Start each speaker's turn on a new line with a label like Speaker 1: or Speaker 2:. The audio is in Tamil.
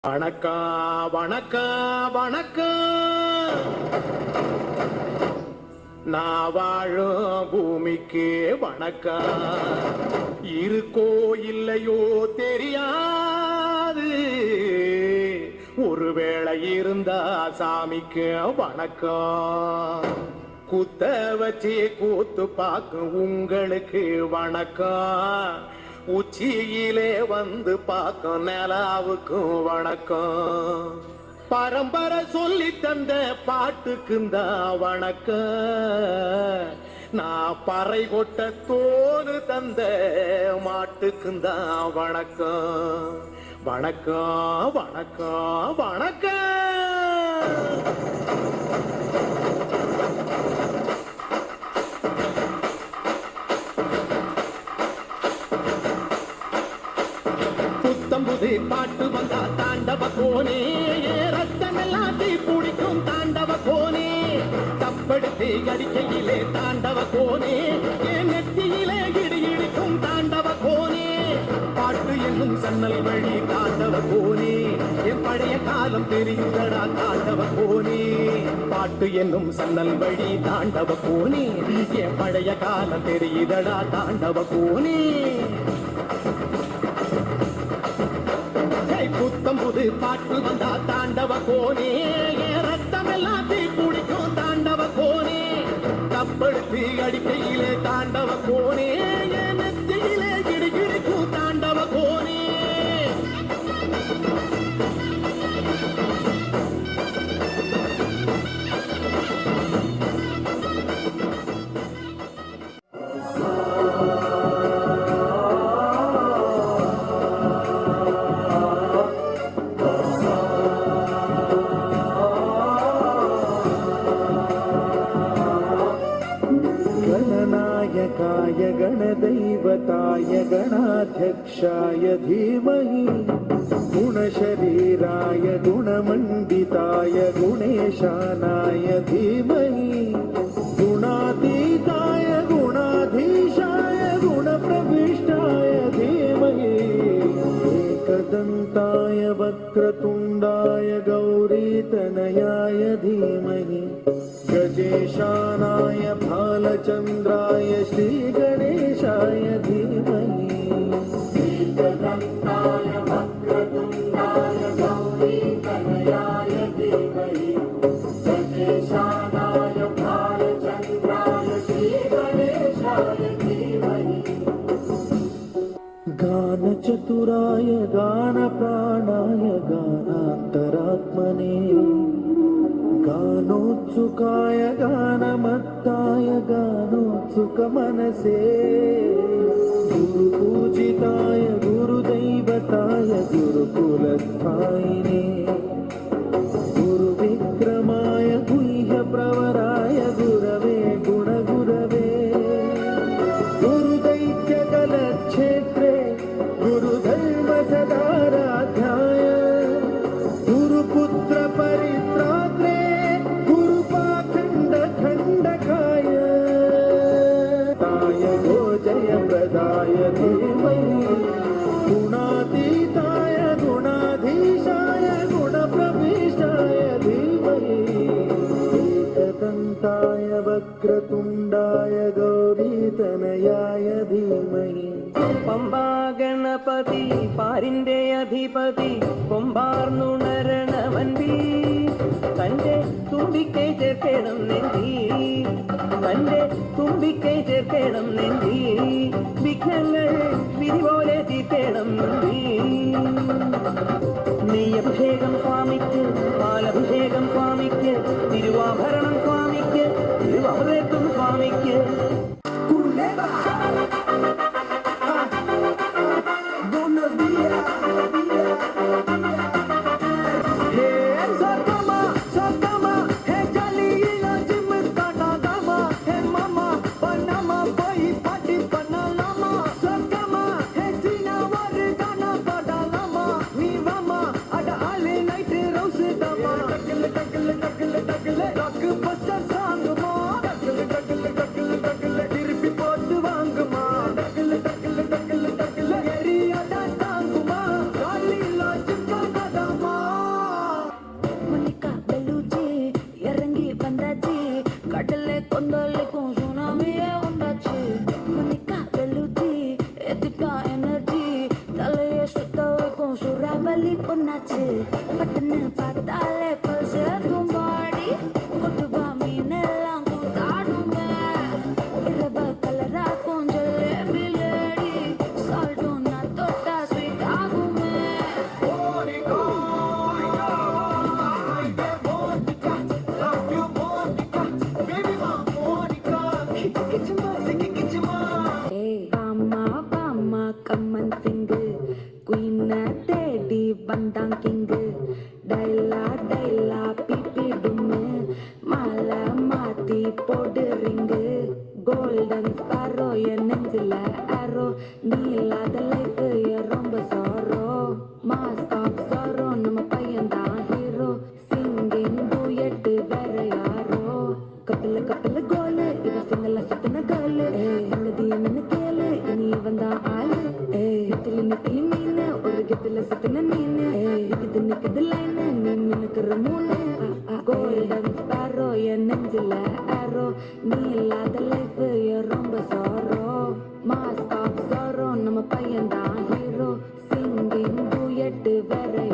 Speaker 1: வணக்கம் வணக்கம் வணக்கம். நான் வாழும் பூமிக்கு வணக்கம். இருக்கோ இல்லையோ தெரியாது, ஒருவேளை இருந்தா சாமிக்கு வணக்கம். குத்த வச்சு கூத்து பார்க்கும் உங்களுக்கு வணக்கம். உச்சியிலே வந்து பார்க்கும் நிலாவுக்கும் வணக்கம். பரம்பரை சொல்லி தந்த பாட்டுக்குந்தா வணக்கம். நான் பறை கொட்ட தோடு தந்த மாட்டுக்குந்தா வணக்கம். வணக்கம் வணக்கம் வணக்கம். புத்தம்புது பாட்டு வந்தா தாண்டவ கோனே, ரத்தம் எல்லாம் தீ பிடிக்கும் தாண்டவ கோனே. தப்படுத்து அடிக்கையிலே தாண்டவ கோனே, என் நெத்தியிலே இடி இடிக்கும் தாண்டவ கோனே. பாட்டு என்னும் சன்னல் வழி தாண்டவ கோனே, என் பழைய காலம் தெரியுதடா தாண்டவ கோனே. பாட்டு என்னும் சன்னல் வழி தாண்டவ கோனே, என் பழைய காலம் தெரியுதடா தாண்டவ கோனே. புத்தம் புது பாட்டு வந்தா தாண்டவ கோனே, ரத்தம் எல்லாம் தீ பிடிக்கும் தாண்டவ கோனே. தப்படுத்து அடிக்கையிலே தாண்டவ கோனே, நெத்தியிலே கிடி கிடிக்கும் தாண்டவ கோனே. गणनायकाय गणदैवताय गणाध्यक्षाय धीमहि, गुणशरीराय गुणमण्डिताय गुणेशानाय धीमहि, गुणातीताय गुणाधीशाय गुणप्रविष्टाय धीमहि, एकदन्ताय वक्रतुण्डाय गौरीतनयाय धीमहि, गजेशानाय भालचन्द्राय श्रीगणेशाय धीमहि, एकदन्ताय वक्रतुण्डाय गौरीतनयाय धीमहि, गजेशानाय भालचन्द्राय श्रीगणेशाय धीमहि, गानचतुराय गानप्राणाय गानान्तरात्मने, गानोत्सुकाय गानमत्ताय गानोत्सुकमनसे, गुरुपूजिताय गुरुदैवताय गुरुकुलस्थायिने, गुरुविक्रमाय गुह्यप्रवराय गुरवे गुणगुरवे, गुरुदैत्यकलक्षेत्रे गुरुधर्मसदाराध्याय, गुरुपुत्र परित्रात्रे खण्डकाय ताय गो जय प्रदाय धीमहि, गुणातीताय गुणाधीशाय गुणप्रविष्टाय धीमहि, एकदन्ताय वक्रतुण्डाय गौरीतनयाय धीमहि.
Speaker 2: പമ്പാ ഗണപതി പാരിന്റെ അധിപതി കൊമ്പാർന്നുണരണവൻപി, തന്റെ തുമ്പിക്കൈ ചേർക്കണം നെഞ്ചി, തന്റെ തുമ്പിക്കൈ ചേർക്കണം നെഞ്ചി, വിഘ്നങ്ങൾ വിധി പോലെ തീർക്കണം നമ്പി. നെയ്യഭിഷേകം സ്വാമിക്ക്, പാലഭിഷേകം സ്വാമിക്ക്, തിരുവാഭരണം സ്വാമിക്ക്, തിരുവമൃതത്വം സ്വാമിക്ക്.
Speaker 1: டக்குல
Speaker 3: ஏத்திட்டா எனர்ஜி தலைய சுத்த வைக்கும் சுறாவலி பொண்ணாச்சு பட்டுன்னு பார்த்தாலே பல்ஸ் தும்பாடி கொட்டுவா மீன் எல்லாம் கூத்தாடுமே இரவ கலரா கொஞ்சம் லேடி சால்ட்டும் நான் தொட்டா ஸ்வீட் ஆகுமே கம்மன் சிங்கு குயின தேடி வந்தான் கிங்கு டைலா டைலா பிபிடுமே மாலை மாத்தி போடுறீங்க கோல்டன் ஸ்பாரோ என் நெஞ்சில ஆரோ நீ இல்லாத லைஃப் ரொம்ப சாரோ மாஸ் ஆஃப் சாரோ நம்ம பையன் தான் ஹீரோ சிங்கிங் டூயட் வேற யாரோ கப்பல கப்பல கோலு இவ சிங்கல சுத்தின கோலு உள்ளது என்னன்னு கேளு இனி வந்தான் ஆளு நெத்திலி நெத்திலி மீன் ஒரு கெத்துல சுத்தின நீனு நிக்குது நிக்குது லைன் நீ மினுக்குற மூணு கோல்டன் ஸ்பாரோ என் நெஞ்சில ஆரோ நீ இல்லாத லைஃப் ரொம்ப சாரோ மாஸ் ஆஃப் சாரோ நம்ம பையன் தான் ஹீரோ சிங்கிங் டூயட் வேற